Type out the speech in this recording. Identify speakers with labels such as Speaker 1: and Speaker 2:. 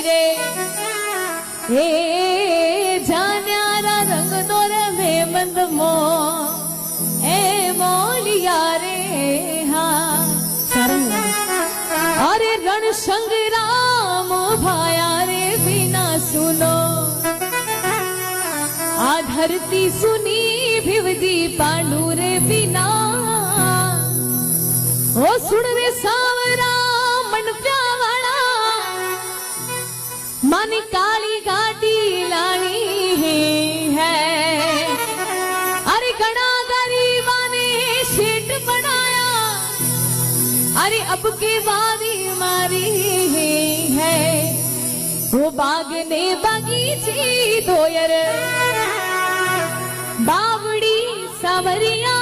Speaker 1: रे हे जान्यारा रंग दोरे में मंद मो ए मोलिया रे हाँ अरे रण संग्राम भाया रे बिना सुनो आ धरती सुनी भिवजी पांडू रे बिना ओ सुन रे सावरा मन प्यावाड़ा मन काली गाड़ी लानी है अरे गणा गरीबा ने शेट बनाया अरे अब के बारी मारी है वो बाग ने बगीची दोयर बावड़ी सावरिया